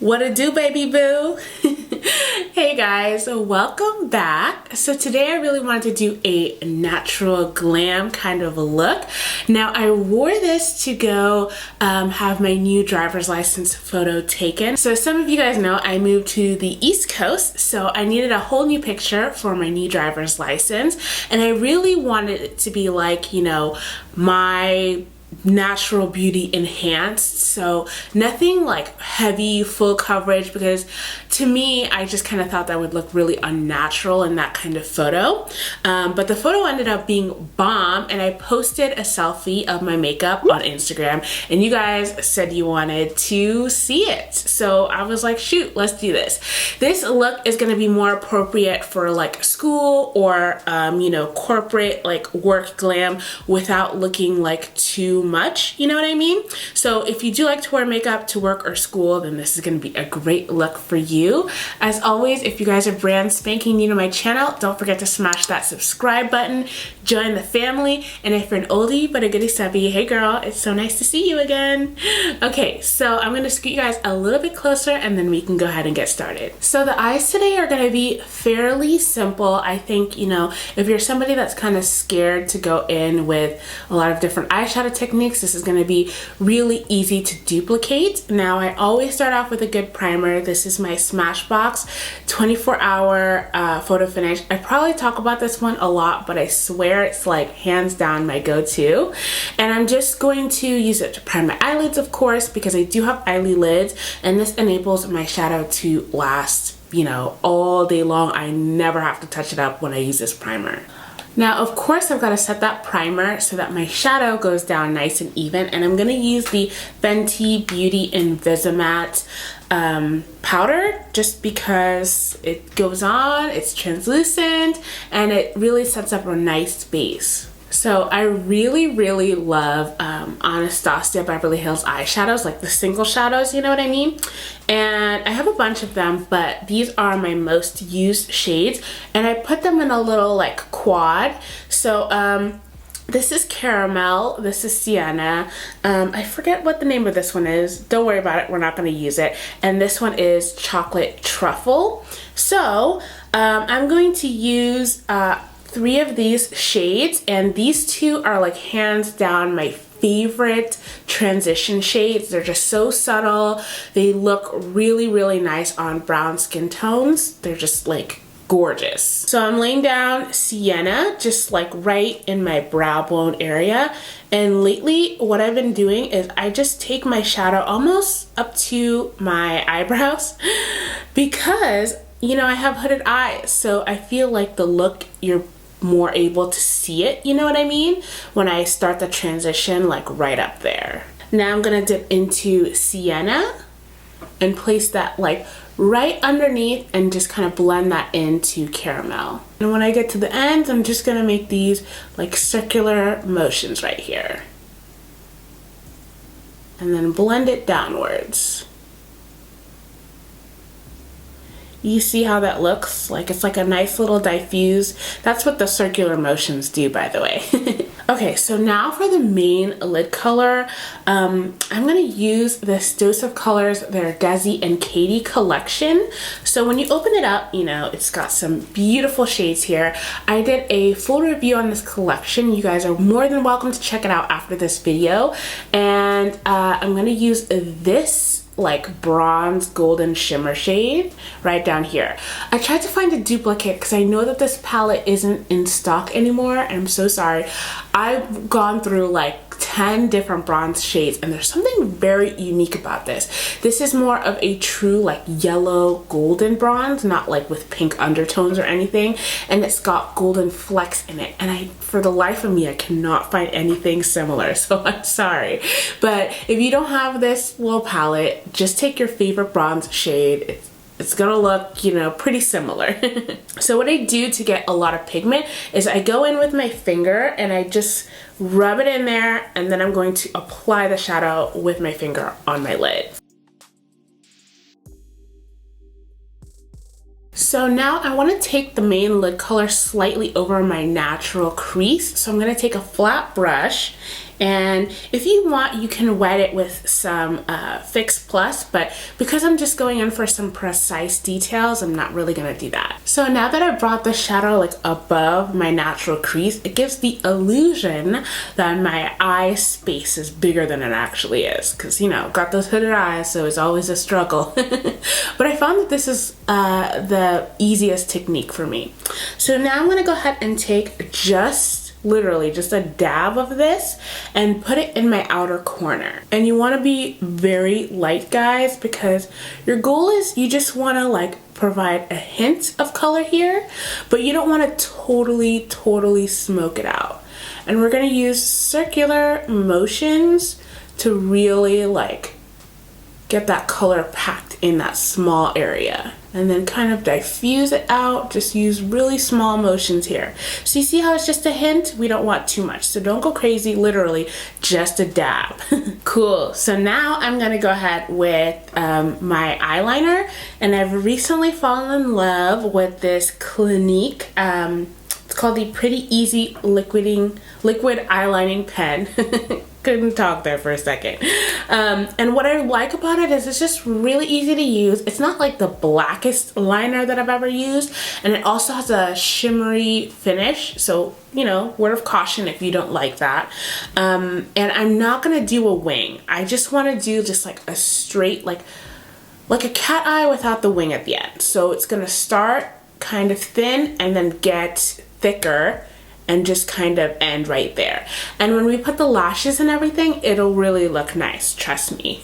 What it do, baby boo? Hey guys, welcome back. So today I really wanted to do a natural glam kind of a look. Now I wore this to go have my new driver's license photo taken. So some of you guys know I moved to the East Coast, so I needed a whole new picture for my new driver's license, and I really wanted it to be like, you know, my natural beauty enhanced, so nothing like heavy full coverage, because to me I just kind of thought that would look really unnatural in that kind of photo. But the photo ended up being bomb, and I posted a selfie of my makeup on Instagram, and you guys said you wanted to see it, so I was like, shoot, let's do this. This look is going to be more appropriate for like school or you know, corporate like work glam without looking like too much, you know what I mean? So if you do like to wear makeup to work or school, then this is going to be a great look for you. As always, if you guys are brand spanking new to my channel, don't forget to smash that subscribe button, join the family, and if you're an oldie but a goodie subby, hey girl, it's so nice to see you again. Okay, so I'm going to scoot you guys a little bit closer and then we can go ahead and get started. So the eyes today are going to be fairly simple. I think, you know, if you're somebody that's kind of scared to go in with a lot of different eyeshadow techniques, this is going to be really easy to duplicate. Now I always start off with a good primer. This is my Smashbox 24-hour photo finish. I probably talk about this one a lot, but I swear it's like hands down my go-to. And I'm just going to use it to prime my eyelids, of course, because I do have eyelid lids, and this enables my shadow to last, you know, all day long. I never have to touch it up when I use this primer. Now, of course, I've got to set that primer so that my shadow goes down nice and even, and I'm going to use the Fenty Beauty Invisimatte powder just because it goes on, it's translucent, and it really sets up a nice base. So I really love Anastasia Beverly Hills eyeshadows, like the single shadows, you know what I mean? And I have a bunch of them, but these are my most used shades, and I put them in a little like quad. So this is Caramel, this is Sienna, I forget what the name of this one is, don't worry about it, we're not going to use it, and this one is Chocolate Truffle. So I'm going to use 3 of these shades, and these 2 are like hands down my favorite transition shades. They're just so subtle, they look really nice on brown skin tones, they're just like gorgeous. So I'm laying down Sienna just like right in my brow bone area, and lately what I've been doing is I just take my shadow almost up to my eyebrows because, you know, I have hooded eyes, so I feel like the look, you're more able to see it, you know what I mean, when I start the transition like right up there. Now I'm gonna dip into Sienna and place that like right underneath and just kind of blend that into Caramel. And when I get to the ends, I'm just gonna make these like circular motions right here and then blend it downwards. You see how that looks? Like it's like a nice little diffuse. That's what the circular motions do, by the way. Okay, so now for the main lid color, I'm gonna use this Dose of Colors, their DESI and KATY collection. So when you open it up, you know, it's got some beautiful shades here. I did a full review on this collection. You guys are more than welcome to check it out after this video. And I'm gonna use this like bronze golden shimmer shade right down here. I tried to find a duplicate because I know that this palette isn't in stock anymore, and I'm so sorry. I've gone through like 10 different bronze shades, and there's something very unique about this. This is more of a true like yellow golden bronze, not like with pink undertones or anything, and it's got golden flecks in it, and I, for the life of me, I cannot find anything similar, so I'm sorry. But if you don't have this little palette, just take your favorite bronze shade. It's gonna look, you know, pretty similar. So what I do to get a lot of pigment is I go in with my finger and I just rub it in there, and then I'm going to apply the shadow with my finger on my lid. So now I want to take the main lid color slightly over my natural crease. So I'm going to take a flat brush And if you want, you can wet it with some Fix Plus, but because I'm just going in for some precise details, I'm not really gonna do that. So now that I brought the shadow like above my natural crease, it gives the illusion that my eye space is bigger than it actually is, because you know, got those hooded eyes, so it's always a struggle. But I found that this is the easiest technique for me. So now I'm gonna go ahead and take literally just a dab of this and put it in my outer corner. And you want to be very light, guys, because your goal is you just want to like provide a hint of color here, but you don't want to totally smoke it out. And we're going to use circular motions to really like get that color packed in that small area, and then kind of diffuse it out. Just use really small motions here. So you see how it's just a hint? We don't want too much, so don't go crazy, literally just a dab. Cool. So now I'm gonna go ahead with my eyeliner, and I've recently fallen in love with this Clinique. It's called the Pretty Easy Liquid Eyelining Pen. Couldn't talk there for a second. And what I like about it is it's just really easy to use. It's not like the blackest liner that I've ever used, and it also has a shimmery finish, so you know, word of caution if you don't like that. And I'm not gonna do a wing. I just want to do just like a straight, like a cat eye without the wing at the end. So it's gonna start kind of thin and then get thicker and just kind of end right there. And when we put the lashes and everything, it'll really look nice, trust me.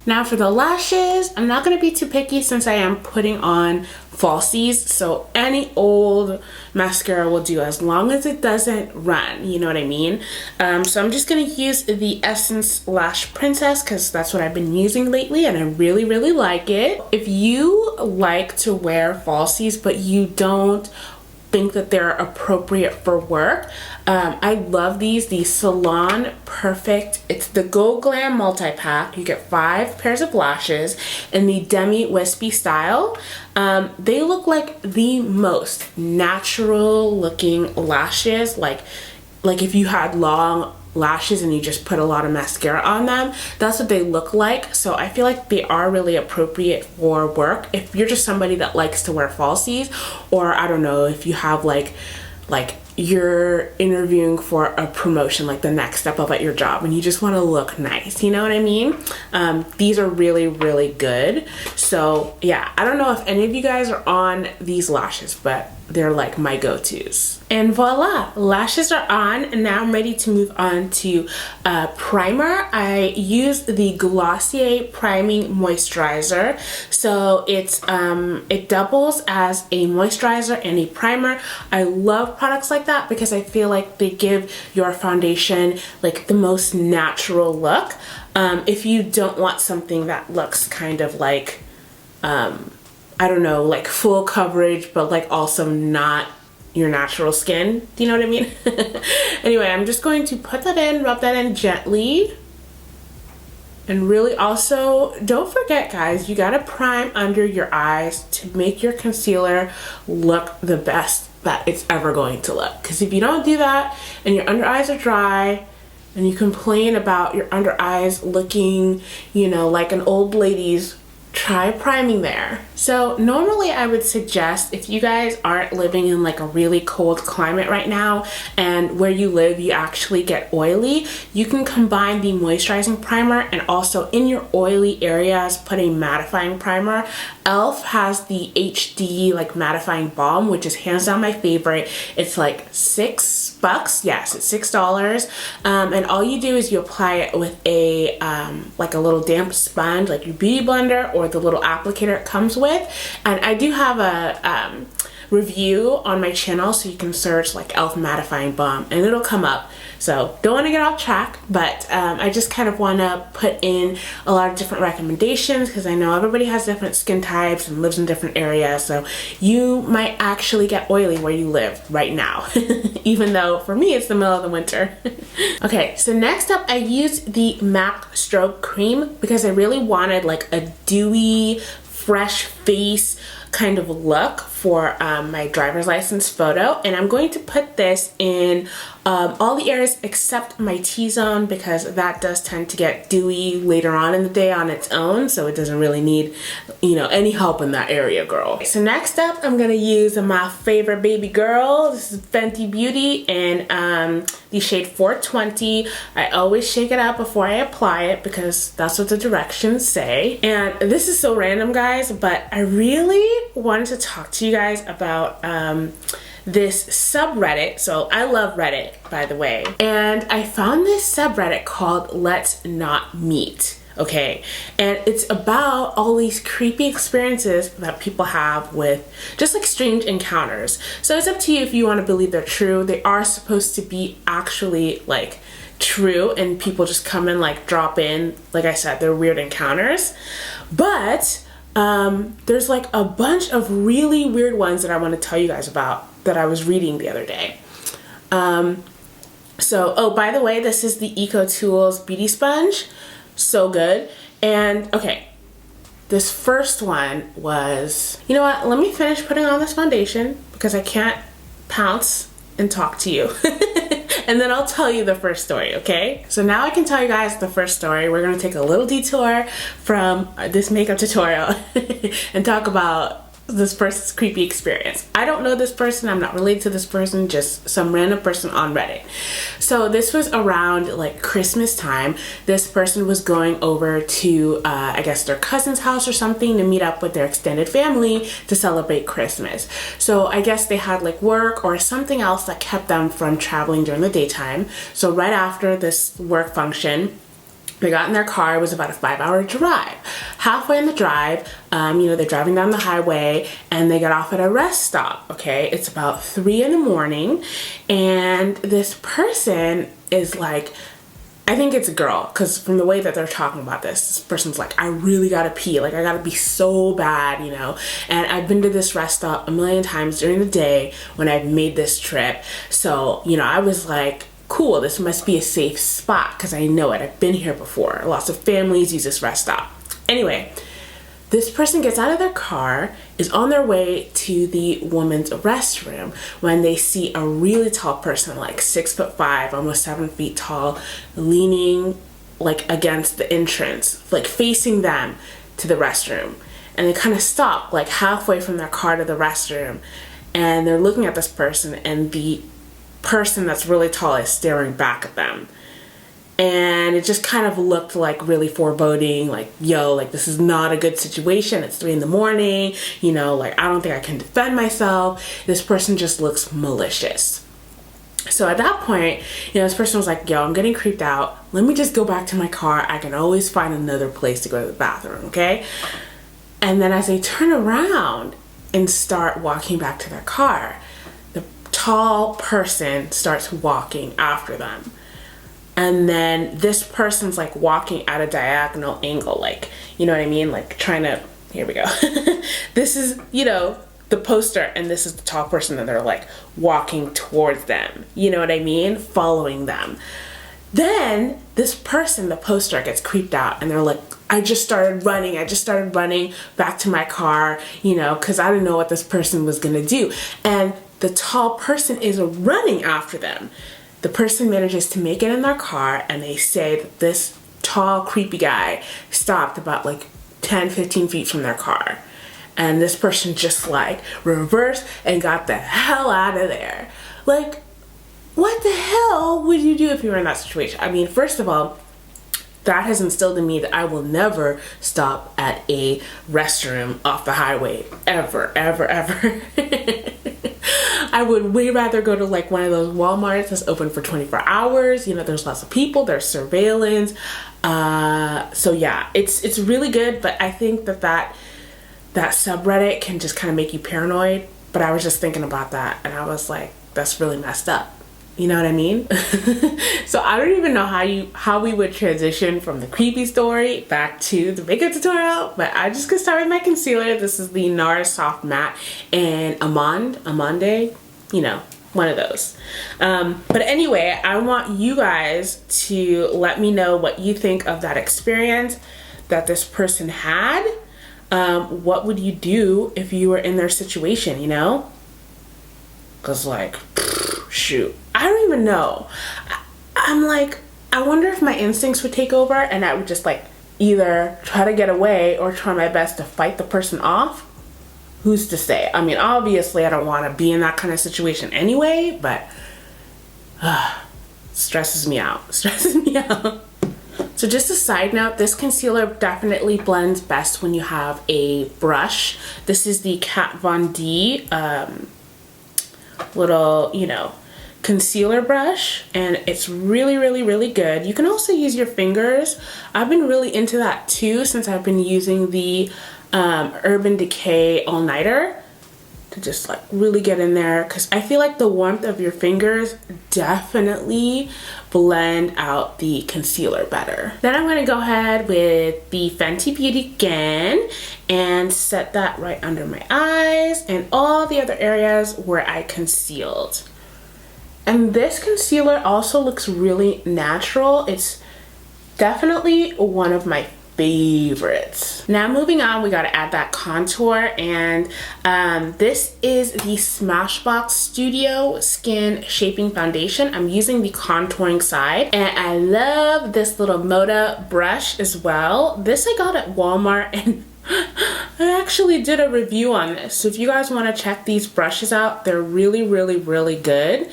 Now for the lashes, I'm not going to be too picky since I am putting on falsies, so any old mascara will do as long as it doesn't run, you know what I mean? So I'm just going to use the Essence Lash Princess because that's what I've been using lately and I really like it. If you like to wear falsies but you don't think that they're appropriate for work, I love these, the Salon Perfect. It's the Go Glam multi-pack. You get 5 pairs of lashes in the Demi Wispy style. They look like the most natural looking lashes, like if you had long lashes and you just put a lot of mascara on them, that's what they look like. So I feel like they are really appropriate for work if you're just somebody that likes to wear falsies, or I don't know, if you have like you're interviewing for a promotion, like the next step up at your job, and you just want to look nice, you know what I mean? These are really good. So yeah, I don't know if any of you guys are on these lashes, but they're like my go-tos. And voila, lashes are on, and now I'm ready to move on to primer. I use the Glossier Priming Moisturizer. So it's it doubles as a moisturizer and a primer. I love products like that because I feel like they give your foundation like the most natural look. If you don't want something that looks kind of like I don't know, like full coverage, but like also not your natural skin. Do you know what I mean? Anyway, I'm just going to put that in, rub that in gently. And really also, don't forget guys, you gotta prime under your eyes to make your concealer look the best that it's ever going to look. Because if you don't do that and your under eyes are dry, and you complain about your under eyes looking, you know, like an old lady's, try priming there. So normally I would suggest, if you guys aren't living in like a really cold climate right now and where you live you actually get oily, you can combine the moisturizing primer and also in your oily areas put a mattifying primer. ELF has the HD like mattifying balm, which is hands down my favorite. It's like $6. Yes, it's $6. And all you do is you apply it with a like a little damp sponge, like your beauty blender or the little applicator it comes with. And I do have a review on my channel, so you can search like ELF mattifying balm and it'll come up. So don't want to get off track, but I just kind of want to put in a lot of different recommendations because I know everybody has different skin types and lives in different areas, so you might actually get oily where you live right now even though for me it's the middle of the winter. Okay, so next up I used the MAC Stroke Cream because I really wanted like a dewy, fresh face kind of look for my driver's license photo, and I'm going to put this in all the areas except my T-zone, because that does tend to get dewy later on in the day on its own, so it doesn't really need, you know, any help in that area, girl. So next up, I'm gonna use my favorite baby girl. This is Fenty Beauty in the shade 420. I always shake it out before I apply it because that's what the directions say. And this is so random, guys, but I really wanted to talk to you guys about this subreddit. So I love Reddit, by the way, and I found this subreddit called Let's Not Meet. Okay, and it's about all these creepy experiences that people have with just like strange encounters. So it's up to you if you want to believe they're true. They are supposed to be actually like true, and people just come and like drop in. Like I said, they're weird encounters, but there's like a bunch of really weird ones that I want to tell you guys about that I was reading the other day. So, oh, by the way, this is the EcoTools Beauty Sponge. So good. And okay, this first one was, you know what, let me finish putting on this foundation because I can't pounce and talk to you. And then I'll tell you the first story, okay? So now I can tell you guys the first story. We're gonna take a little detour from this makeup tutorial and talk about this person's creepy experience. I don't know this person, I'm not related to this person, just some random person on Reddit. So this was around like Christmas time. This person was going over to I guess their cousin's house or something to meet up with their extended family to celebrate Christmas. So I guess they had like work or something else that kept them from traveling during the daytime. So right after this work function, they got in their car. It was about a 5-hour drive. Halfway in the drive, you know, they're driving down the highway and they got off at a rest stop, okay? It's about 3 in the morning, and this person is like, I think it's a girl, because from the way that they're talking about this person's like, I really gotta pee, like I gotta be so bad, you know? And I've been to this rest stop a million times during the day when I've made this trip. So, you know, I was like, cool, this must be a safe spot because I know it. I've been here before. Lots of families use this rest stop. Anyway, this person gets out of their car, is on their way to the woman's restroom when they see a really tall person, like 6'5", almost 7 feet tall, leaning like against the entrance, like facing them to the restroom. And they kind of stop like halfway from their car to the restroom, and they're looking at this person, and the person that's really tall is staring back at them. And it just kind of looked like really foreboding, like, yo, like this is not a good situation. It's 3 in the morning, you know, like I don't think I can defend myself. This person just looks malicious. So at that point, you know, this person was like, yo, I'm getting creeped out. Let me just go back to my car. I can always find another place to go to the bathroom, okay? And then as they turn around and start walking back to their car, tall person starts walking after them, and then this person's like walking at a diagonal angle, like, you know what I mean, like trying to, here we go. This is, you know, the poster, and this is the tall person, and they're like walking towards them, you know what I mean, following them. Then this person, the poster, gets creeped out, and they're like, I just started running back to my car, you know, because I didn't know what this person was gonna do. And the tall person is running after them. The person manages to make it in their car, and they say that this tall, creepy guy stopped about like 10-15 feet from their car. And this person just like reversed and got the hell out of there. Like, what the hell would you do if you were in that situation? I mean, first of all, that has instilled in me that I will never stop at a restroom off the highway, ever, ever, ever. I would way rather go to like one of those Walmarts that's open for 24 hours. You know, there's lots of people, there's surveillance. So yeah, it's really good, but I think that subreddit can just kind of make you paranoid. But I was just thinking about that, and I was like, that's really messed up. You know what I mean? So I don't even know how we would transition from the creepy story back to the makeup tutorial, but I just gonna start with my concealer. This is the NARS Soft Matte and Amande, you know, one of those. But anyway, I want you guys to let me know what you think of that experience that this person had. what would you do if you were in their situation, you know? Because like, shoot, I don't even know. I'm like, I wonder if my instincts would take over and I would just like either try to get away or try my best to fight the person off. Who's to say? I mean, obviously I don't want to be in that kind of situation anyway, but stresses me out. Stresses me out. So just a side note, this concealer definitely blends best when you have a brush. This is the Kat Von D little, you know, concealer brush, and it's really, really, really good. You can also use your fingers. I've been really into that too since I've been using the Urban Decay All Nighter to just like really get in there, because I feel like the warmth of your fingers definitely blend out the concealer better. Then I'm going to go ahead with the Fenty Beauty again and set that right under my eyes and all the other areas where I concealed. And this concealer also looks really natural. It's definitely one of my favorites. Now moving on, we got to add that contour, and this is the Smashbox Studio Skin Shaping Foundation. I'm using the contouring side, and I love this little Moda brush as well. This I got at Walmart, and I actually did a review on this. So if you guys want to check these brushes out, they're really, really, really good.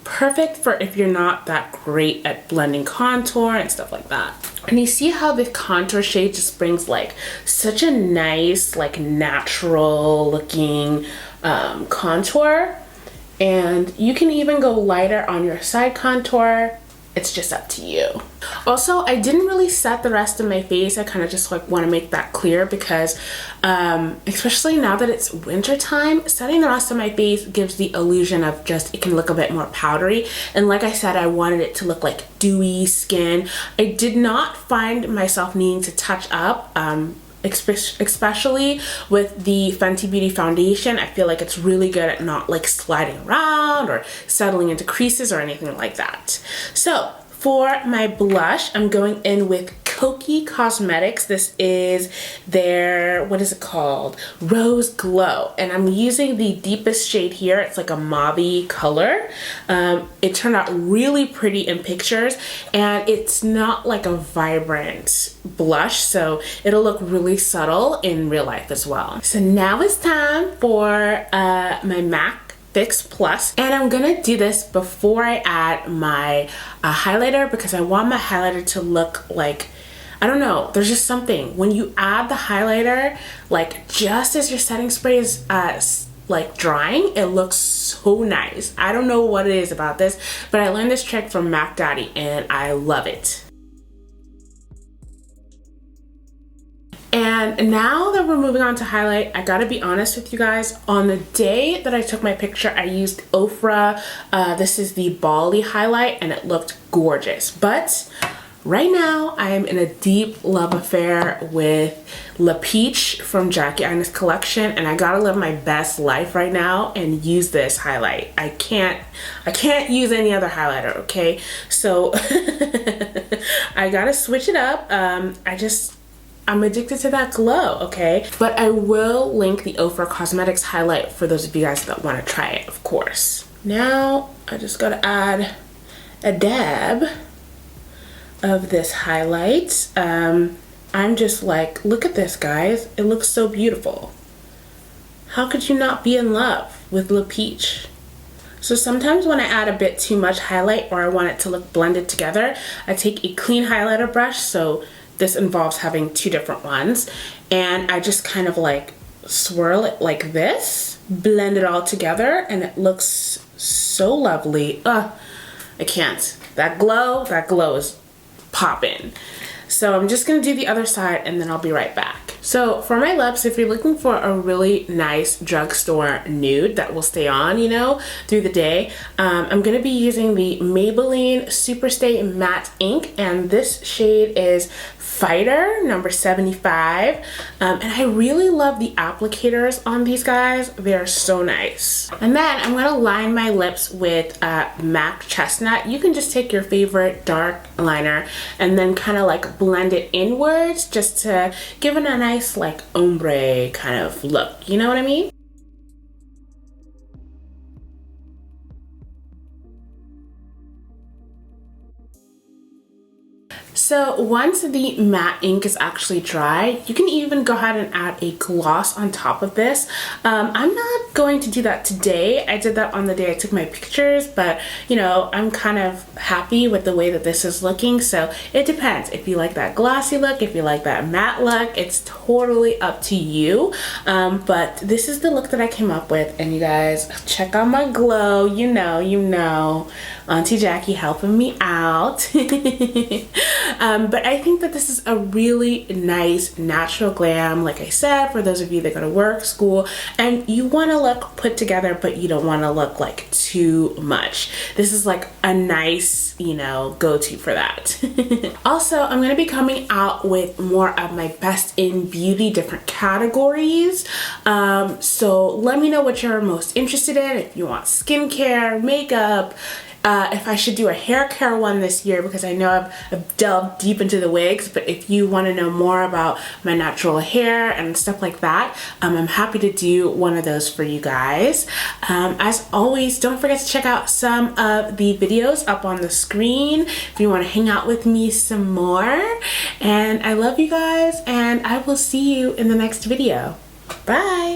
Perfect for if you're not that great at blending contour and stuff like that. And you see how the contour shade just brings like such a nice, like natural looking contour. And you can even go lighter on your side contour. It's just up to you. Also, I didn't really set the rest of my face. I kind of just like want to make that clear because especially now that it's winter time, setting the rest of my face gives the illusion of just, it can look a bit more powdery. And like I said, I wanted it to look like dewy skin. I did not find myself needing to touch up, especially with the Fenty Beauty foundation. I feel like it's really good at not like sliding around or settling into creases or anything like that. So for my blush, I'm going in with KATY Cosmetics. This is their, what is it called? Rose Glow. And I'm using the deepest shade here. It's like a mauve-y color. It turned out really pretty in pictures, and it's not like a vibrant blush, so it'll look really subtle in real life as well. So now it's time for my MAC Fix Plus, and I'm gonna do this before I add my highlighter, because I want my highlighter to look like, I don't know, there's just something when you add the highlighter, like just as your setting spray is like drying, it looks so nice. I don't know what it is about this, but I learned this trick from Mac Daddy and I love it. And now that we're moving on to highlight, I gotta be honest with you guys, on the day that I took my picture, I used Ofra. This is the Bali highlight, and it looked gorgeous. But right now, I am in a deep love affair with La Peach from Jackie Aina's collection, and I gotta live my best life right now and use this highlight. I can't use any other highlighter, okay? So I gotta switch it up. I'm addicted to that glow, okay? But I will link the Ofra Cosmetics highlight for those of you guys that want to try it, of course. Now, I just gotta add a dab of this highlight. I'm just like, look at this, guys. It looks so beautiful. How could you not be in love with La Peach? So sometimes when I add a bit too much highlight or I want it to look blended together, I take a clean highlighter brush, so this involves having two different ones, and I just kind of like swirl it like this, blend it all together, and it looks so lovely. I can't. That glow is popping. So I'm just gonna do the other side and then I'll be right back. So for my lips, if you're looking for a really nice drugstore nude that will stay on, you know, through the day, I'm gonna be using the Maybelline Superstay Matte Ink, and this shade is Fighter number 75. And I really love the applicators on these guys. They're so nice. And then I'm gonna line my lips with MAC Chestnut. You can just take your favorite dark liner and then kind of like blend it inwards just to give it a nice like ombre kind of look. You know what I mean? So once the matte ink is actually dry, you can even go ahead and add a gloss on top of this. I'm not going to do that today. I did that on the day I took my pictures, but you know, I'm kind of happy with the way that this is looking. So it depends. If you like that glossy look, if you like that matte look, it's totally up to you. But this is the look that I came up with, and you guys check out my glow. You know, Auntie Jackie helping me out. But I think that this is a really nice natural glam, like I said, for those of you that go to work, school, and you want to look put together, but you don't want to look like too much. This is like a nice, you know, go-to for that. Also, I'm going to be coming out with more of my best in beauty, different categories. So let me know what you're most interested in. If you want skincare, makeup, if I should do a hair care one this year, because I know I've delved deep into the wigs, but if you want to know more about my natural hair and stuff like that, I'm happy to do one of those for you guys. As always, don't forget to check out some of the videos up on the screen if you want to hang out with me some more. And I love you guys, and I will see you in the next video. Bye!